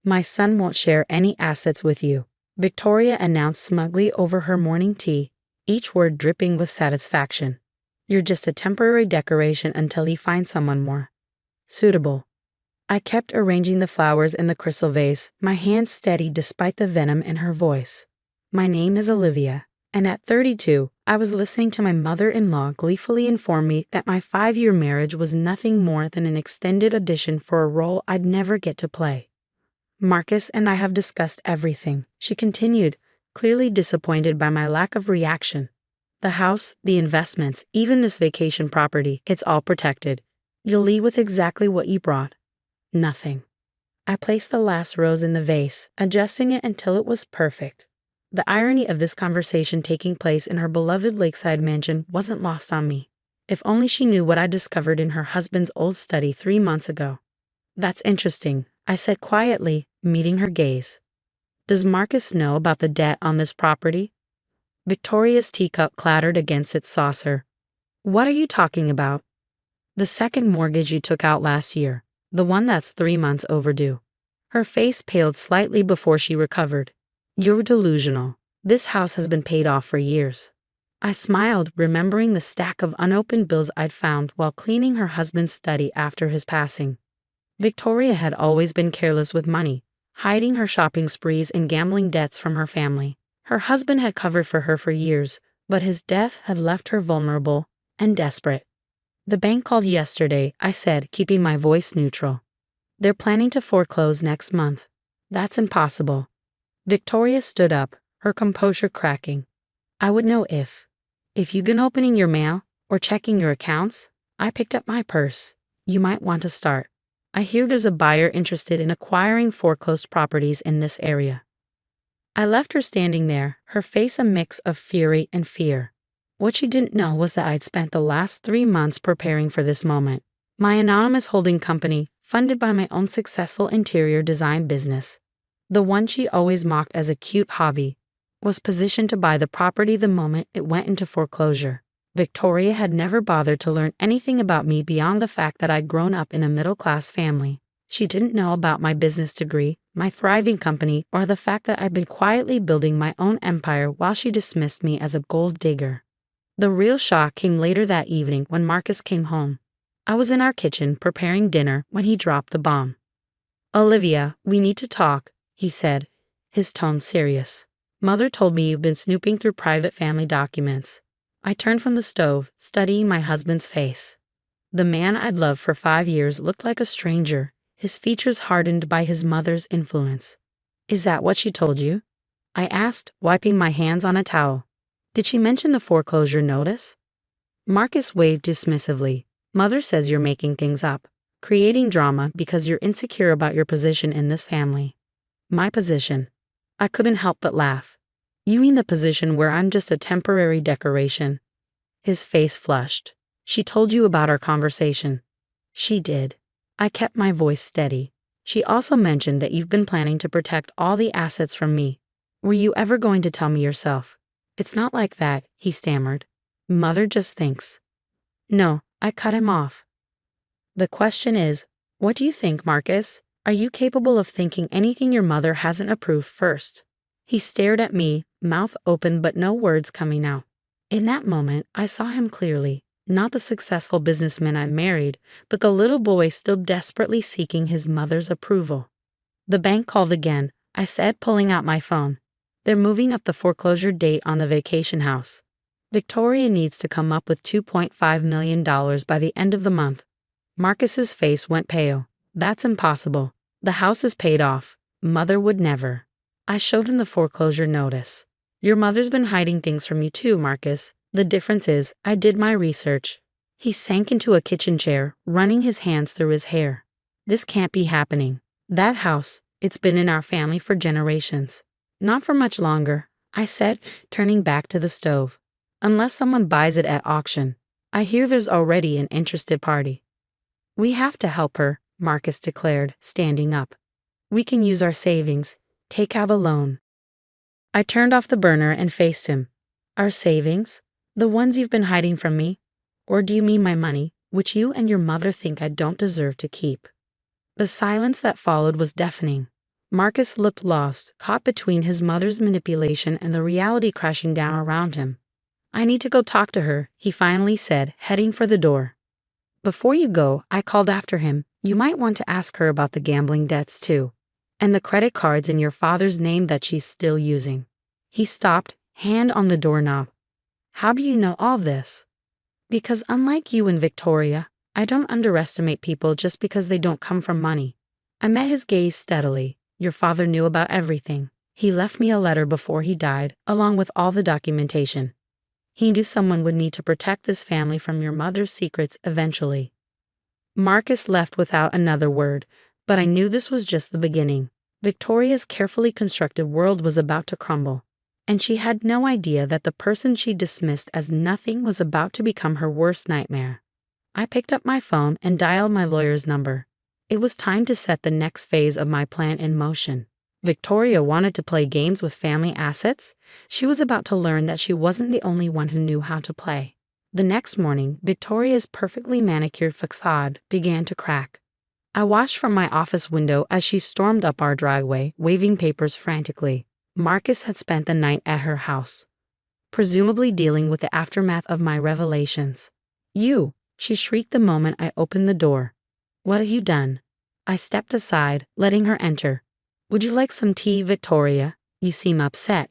My son won't share any assets with you, Victoria announced smugly over her morning tea, each word dripping with satisfaction. You're just a temporary decoration until he finds someone more suitable. I kept arranging the flowers in the crystal vase, my hands steady despite the venom in her voice. My name is Olivia, and at 32, I was listening to my mother-in-law gleefully inform me that my 5-year marriage was nothing more than an extended audition for a role I'd never get to play. Marcus and I have discussed everything, she continued, clearly disappointed by my lack of reaction. The house, the investments, even this vacation property, it's all protected. You'll leave with exactly what you brought. Nothing. I placed the last rose in the vase, adjusting it until it was perfect. The irony of this conversation taking place in her beloved lakeside mansion wasn't lost on me. If only she knew what I discovered in her husband's old study 3 months ago. That's interesting, I said quietly, meeting her gaze. Does Marcus know about the debt on this property? Victoria's teacup clattered against its saucer. What are you talking about? The second mortgage you took out last year, the one that's 3 months overdue. Her face paled slightly before she recovered. You're delusional. This house has been paid off for years. I smiled, remembering the stack of unopened bills I'd found while cleaning her husband's study after his passing. Victoria had always been careless with money, hiding her shopping sprees and gambling debts from her family. Her husband had covered for her for years, but his death had left her vulnerable and desperate. The bank called yesterday, I said, keeping my voice neutral. They're planning to foreclose next month. That's impossible. Victoria stood up, her composure cracking. I would know if you'd been opening your mail or checking your accounts. I picked up my purse. You might want to start. I hear there's a buyer interested in acquiring foreclosed properties in this area. I left her standing there, her face a mix of fury and fear. What she didn't know was that I'd spent the last 3 months preparing for this moment. My anonymous holding company, funded by my own successful interior design business, the one she always mocked as a cute hobby, was positioned to buy the property the moment it went into foreclosure. Victoria had never bothered to learn anything about me beyond the fact that I'd grown up in a middle-class family. She didn't know about my business degree, my thriving company, or the fact that I'd been quietly building my own empire while she dismissed me as a gold digger. The real shock came later that evening when Marcus came home. I was in our kitchen preparing dinner when he dropped the bomb. Olivia, we need to talk, he said, his tone serious. Mother told me you've been snooping through private family documents. I turned from the stove, studying my husband's face. The man I'd loved for 5 years looked like a stranger, his features hardened by his mother's influence. Is that what she told you? I asked, wiping my hands on a towel. Did she mention the foreclosure notice? Marcus waved dismissively. Mother says you're making things up, creating drama because you're insecure about your position in this family. My position? I couldn't help but laugh. You mean the position where I'm just a temporary decoration? His face flushed. She told you about our conversation. She did. I kept my voice steady. She also mentioned that you've been planning to protect all the assets from me. Were you ever going to tell me yourself? It's not like that, he stammered. Mother just thinks. No, I cut him off. The question is, what do you think, Marcus? Are you capable of thinking anything your mother hasn't approved first? He stared at me, mouth open but no words coming out. In that moment, I saw him clearly, not the successful businessman I married, but the little boy still desperately seeking his mother's approval. The bank called again, I said, pulling out my phone. They're moving up the foreclosure date on the vacation house. Victoria needs to come up with $2.5 million by the end of the month. Marcus's face went pale. That's impossible. The house is paid off. Mother would never. I showed him the foreclosure notice. Your mother's been hiding things from you too, Marcus. The difference is, I did my research. He sank into a kitchen chair, running his hands through his hair. This can't be happening. That house, it's been in our family for generations. Not for much longer, I said, turning back to the stove. Unless someone buys it at auction. I hear there's already an interested party. We have to help her, Marcus declared, standing up. We can use our savings, take out a loan. I turned off the burner and faced him. Our savings? The ones you've been hiding from me? Or do you mean my money, which you and your mother think I don't deserve to keep? The silence that followed was deafening. Marcus looked lost, caught between his mother's manipulation and the reality crashing down around him. I need to go talk to her, he finally said, heading for the door. Before you go, I called after him. You might want to ask her about the gambling debts too. And the credit cards in your father's name that she's still using. He stopped, hand on the doorknob. How do you know all this? Because unlike you and Victoria, I don't underestimate people just because they don't come from money. I met his gaze steadily. Your father knew about everything. He left me a letter before he died, along with all the documentation. He knew someone would need to protect this family from your mother's secrets eventually. Marcus left without another word, but I knew this was just the beginning. Victoria's carefully constructed world was about to crumble, and she had no idea that the person she dismissed as nothing was about to become her worst nightmare. I picked up my phone and dialed my lawyer's number. It was time to set the next phase of my plan in motion. Victoria wanted to play games with family assets. She was about to learn that she wasn't the only one who knew how to play. The next morning, Victoria's perfectly manicured facade began to crack. I watched from my office window as she stormed up our driveway, waving papers frantically. Marcus had spent the night at her house, presumably dealing with the aftermath of my revelations. You, she shrieked the moment I opened the door. What have you done? I stepped aside, letting her enter. Would you like some tea, Victoria? You seem upset.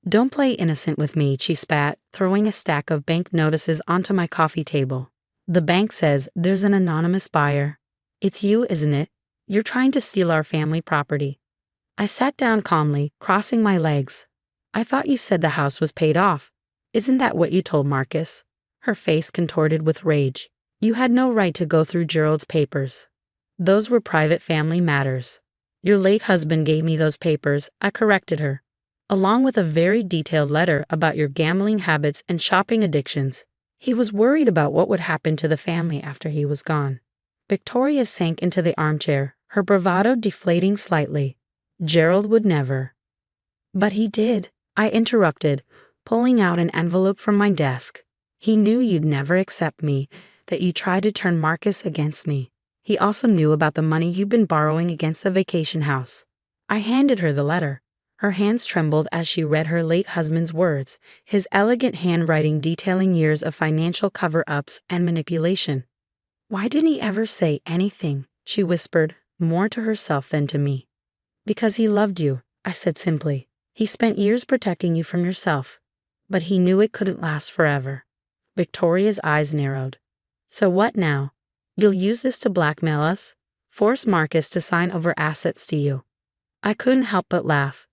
Don't play innocent with me, she spat, throwing a stack of bank notices onto my coffee table. The bank says there's an anonymous buyer. It's you, isn't it? You're trying to steal our family property. I sat down calmly, crossing my legs. I thought you said the house was paid off. Isn't that what you told Marcus? Her face contorted with rage. You had no right to go through Gerald's papers. Those were private family matters. Your late husband gave me those papers, I corrected her, along with a very detailed letter about your gambling habits and shopping addictions. He was worried about what would happen to the family after he was gone. Victoria sank into the armchair, her bravado deflating slightly. Gerald would never. But he did, I interrupted, pulling out an envelope from my desk. He knew you'd never accept me, that you tried to turn Marcus against me. He also knew about the money you'd been borrowing against the vacation house. I handed her the letter. Her hands trembled as she read her late husband's words, his elegant handwriting detailing years of financial cover-ups and manipulation. Why didn't he ever say anything? She whispered, more to herself than to me. Because he loved you, I said simply. He spent years protecting you from yourself. But he knew it couldn't last forever. Victoria's eyes narrowed. So what now? You'll use this to blackmail us? Force Marcus to sign over assets to you? I couldn't help but laugh.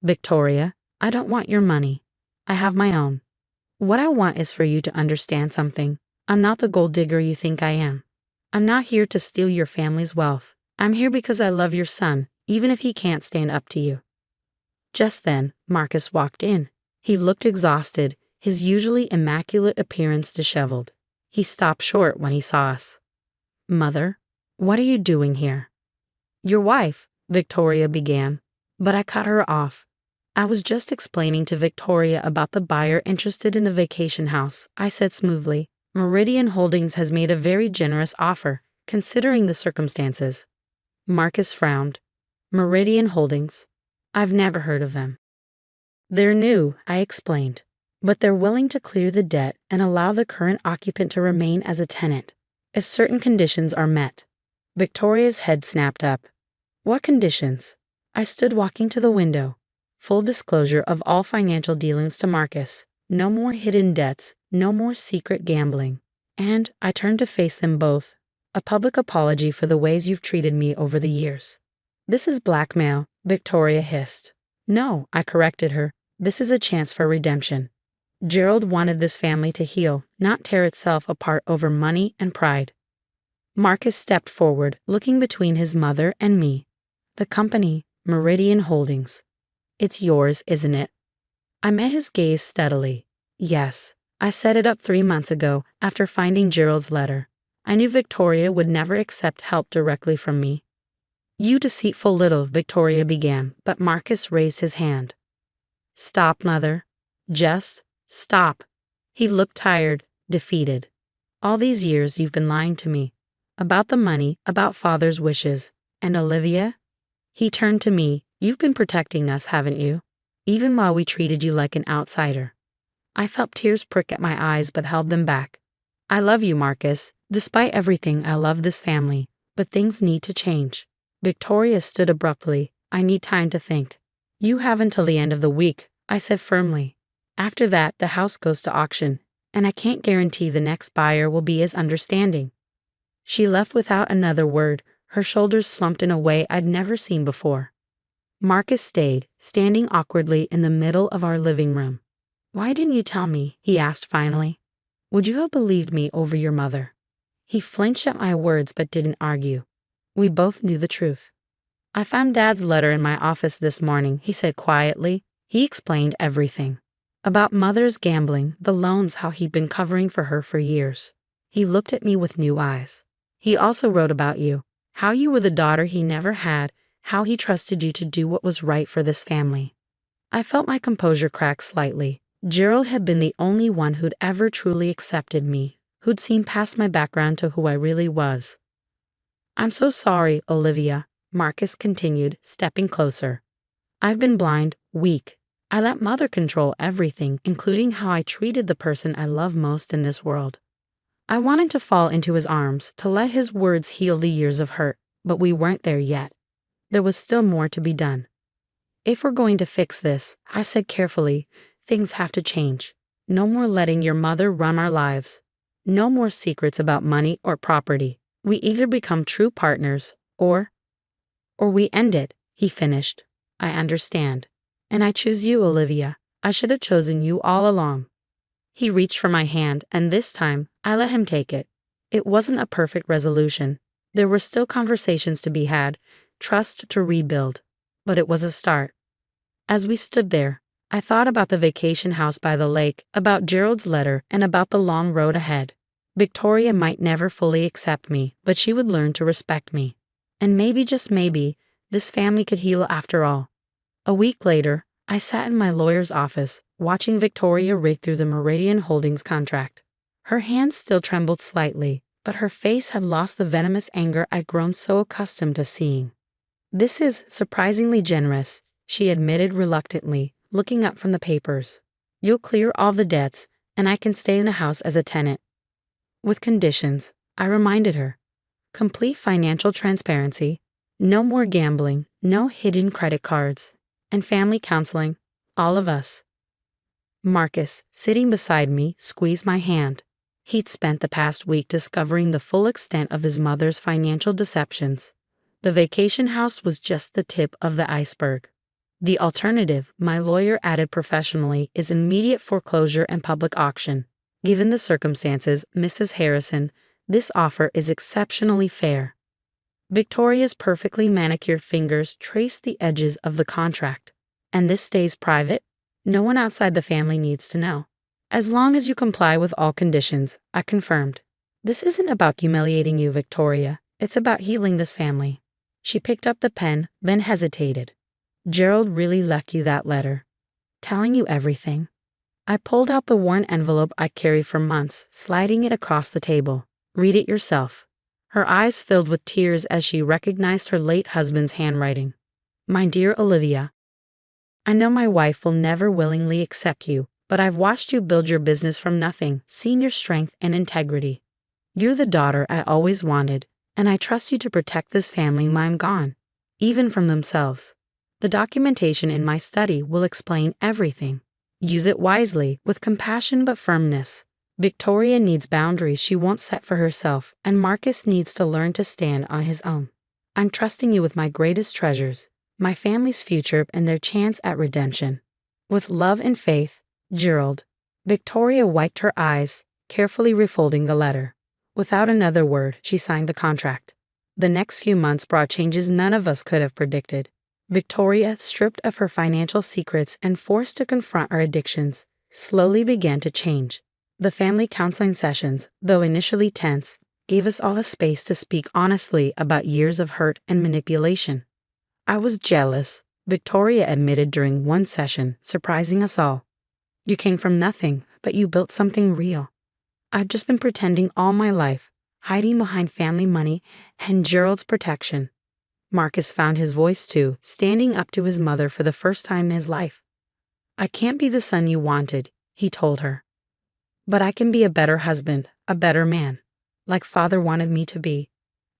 Victoria, I don't want your money. I have my own. What I want is for you to understand something. I'm not the gold digger you think I am. I'm not here to steal your family's wealth. I'm here because I love your son, even if he can't stand up to you. Just then, Marcus walked in. He looked exhausted, his usually immaculate appearance disheveled. He stopped short when he saw us. Mother, what are you doing here? Your wife, Victoria began, but I cut her off. I was just explaining to Victoria about the buyer interested in the vacation house, I said smoothly. Meridian Holdings has made a very generous offer, considering the circumstances. Marcus frowned. Meridian Holdings? I've never heard of them. They're new, I explained, but they're willing to clear the debt and allow the current occupant to remain as a tenant, if certain conditions are met. Victoria's head snapped up. What conditions? I stood walking to the window. Full disclosure of all financial dealings to Marcus. No more hidden debts, no more secret gambling. And I turned to face them both. A public apology for the ways you've treated me over the years. This is blackmail, Victoria hissed. No, I corrected her. This is a chance for redemption. Gerald wanted this family to heal, not tear itself apart over money and pride. Marcus stepped forward, looking between his mother and me. The company, Meridian Holdings. It's yours, isn't it? I met his gaze steadily. Yes, I set it up 3 months ago after finding Gerald's letter. I knew Victoria would never accept help directly from me. You deceitful little, Victoria began, but Marcus raised his hand. Stop, Mother. Just stop. He looked tired, defeated. All these years you've been lying to me. About the money, about Father's wishes. And Olivia? He turned to me. You've been protecting us, haven't you? Even while we treated you like an outsider. I felt tears prick at my eyes but held them back. I love you, Marcus. Despite everything, I love this family. But things need to change. Victoria stood abruptly. I need time to think. You have until the end of the week, I said firmly. After that, the house goes to auction, and I can't guarantee the next buyer will be as understanding. She left without another word, her shoulders slumped in a way I'd never seen before. Marcus stayed, standing awkwardly in the middle of our living room. Why didn't you tell me? He asked finally. Would you have believed me over your mother? He flinched at my words but didn't argue. We both knew the truth. I found Dad's letter in my office this morning, he said quietly. He explained everything. About Mother's gambling, the loans, how he'd been covering for her for years. He looked at me with new eyes. He also wrote about you, how you were the daughter he never had, how he trusted you to do what was right for this family. I felt my composure crack slightly. Gerald had been the only one who'd ever truly accepted me, who'd seen past my background to who I really was. I'm so sorry, Olivia, Marcus continued, stepping closer. I've been blind, weak. I let Mother control everything, including how I treated the person I love most in this world. I wanted to fall into his arms, to let his words heal the years of hurt, but we weren't there yet. There was still more to be done. If we're going to fix this, I said carefully, things have to change. No more letting your mother run our lives. No more secrets about money or property. We either become true partners, or we end it, he finished. I understand. And I choose you, Olivia. I should have chosen you all along. He reached for my hand, and this time, I let him take it. It wasn't a perfect resolution. There were still conversations to be had, trust to rebuild. But it was a start. As we stood there, I thought about the vacation house by the lake, about Gerald's letter, and about the long road ahead. Victoria might never fully accept me, but she would learn to respect me. And maybe, just maybe, this family could heal after all. A week later, I sat in my lawyer's office, watching Victoria read through the Meridian Holdings contract. Her hands still trembled slightly, but her face had lost the venomous anger I'd grown so accustomed to seeing. This is surprisingly generous, she admitted reluctantly, looking up from the papers. You'll clear all the debts, and I can stay in the house as a tenant. With conditions, I reminded her. Complete financial transparency, no more gambling, no hidden credit cards, and family counseling, all of us. Marcus, sitting beside me, squeezed my hand. He'd spent the past week discovering the full extent of his mother's financial deceptions. The vacation house was just the tip of the iceberg. The alternative, my lawyer added professionally, is immediate foreclosure and public auction. Given the circumstances, Mrs. Harrison, this offer is exceptionally fair. Victoria's perfectly manicured fingers traced the edges of the contract. And this stays private? No one outside the family needs to know. As long as you comply with all conditions, I confirmed. This isn't about humiliating you, Victoria. It's about healing this family. She picked up the pen, then hesitated. Gerald really left you that letter. Telling you everything. I pulled out the worn envelope I carried for months, sliding it across the table. Read it yourself. Her eyes filled with tears as she recognized her late husband's handwriting. My dear Olivia, I know my wife will never willingly accept you, but I've watched you build your business from nothing, seen your strength and integrity. You're the daughter I always wanted, and I trust you to protect this family when I'm gone, even from themselves. The documentation in my study will explain everything. Use it wisely, with compassion but firmness. Victoria needs boundaries she won't set for herself, and Marcus needs to learn to stand on his own. I'm trusting you with my greatest treasures, my family's future and their chance at redemption. With love and faith, Gerald. Victoria wiped her eyes, carefully refolding the letter. Without another word, she signed the contract. The next few months brought changes none of us could have predicted. Victoria, stripped of her financial secrets and forced to confront her addictions, slowly began to change. The family counseling sessions, though initially tense, gave us all a space to speak honestly about years of hurt and manipulation. I was jealous, Victoria admitted during one session, surprising us all. You came from nothing, but you built something real. I've just been pretending all my life, hiding behind family money and Gerald's protection. Marcus found his voice too, standing up to his mother for the first time in his life. "I can't be the son you wanted," he told her. "But I can be a better husband, a better man, like father wanted me to be."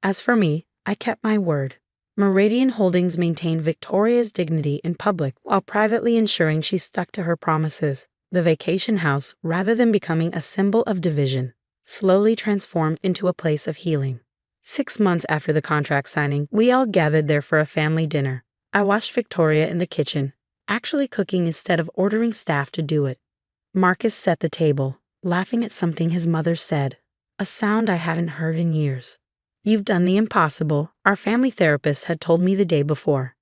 As for me, I kept my word. Meridian Holdings maintained Victoria's dignity in public while privately ensuring she stuck to her promises. The vacation house, rather than becoming a symbol of division, slowly transformed into a place of healing. 6 months after the contract signing, we all gathered there for a family dinner. I watched Victoria in the kitchen, actually cooking instead of ordering staff to do it. Marcus set the table, laughing at something his mother said, a sound I hadn't heard in years. "You've done the impossible," our family therapist had told me the day before.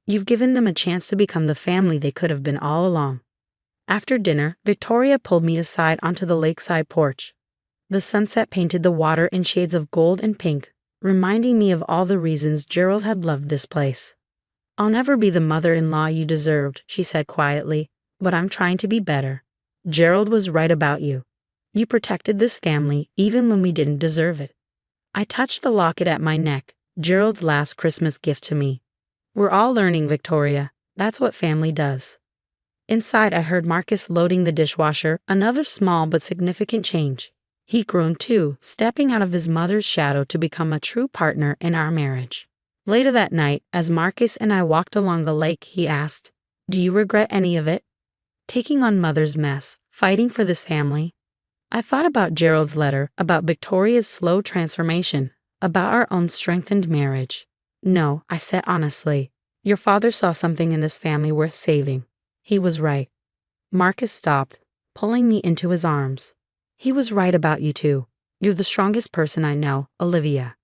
"You've given them a chance to become the family they could have been all along." After dinner, Victoria pulled me aside onto the lakeside porch. The sunset painted the water in shades of gold and pink, reminding me of all the reasons Gerald had loved this place. "I'll never be the mother-in-law you deserved," she said quietly, "but I'm trying to be better. Gerald was right about you. You protected this family even when we didn't deserve it." I touched the locket at my neck, Gerald's last Christmas gift to me. "We're all learning, Victoria. That's what family does." Inside, I heard Marcus loading the dishwasher, another small but significant change. He'd grown too, stepping out of his mother's shadow to become a true partner in our marriage. Later that night, as Marcus and I walked along the lake, he asked, "Do you regret any of it? Taking on mother's mess, fighting for this family?" I thought about Gerald's letter, about Victoria's slow transformation, about our own strengthened marriage. "No," I said honestly. "Your father saw something in this family worth saving. He was right." Marcus stopped, pulling me into his arms. "He was right about you too. You're the strongest person I know, Olivia.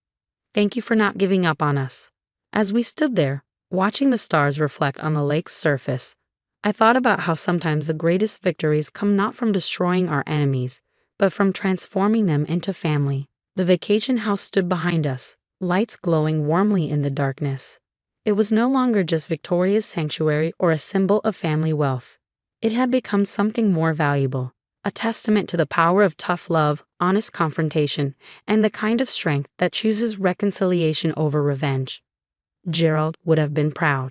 Thank you for not giving up on us." As we stood there, watching the stars reflect on the lake's surface, I thought about how sometimes the greatest victories come not from destroying our enemies, but from transforming them into family. The vacation house stood behind us, lights glowing warmly in the darkness. It was no longer just Victoria's sanctuary or a symbol of family wealth. It had become something more valuable, a testament to the power of tough love, honest confrontation, and the kind of strength that chooses reconciliation over revenge. Gerald would have been proud.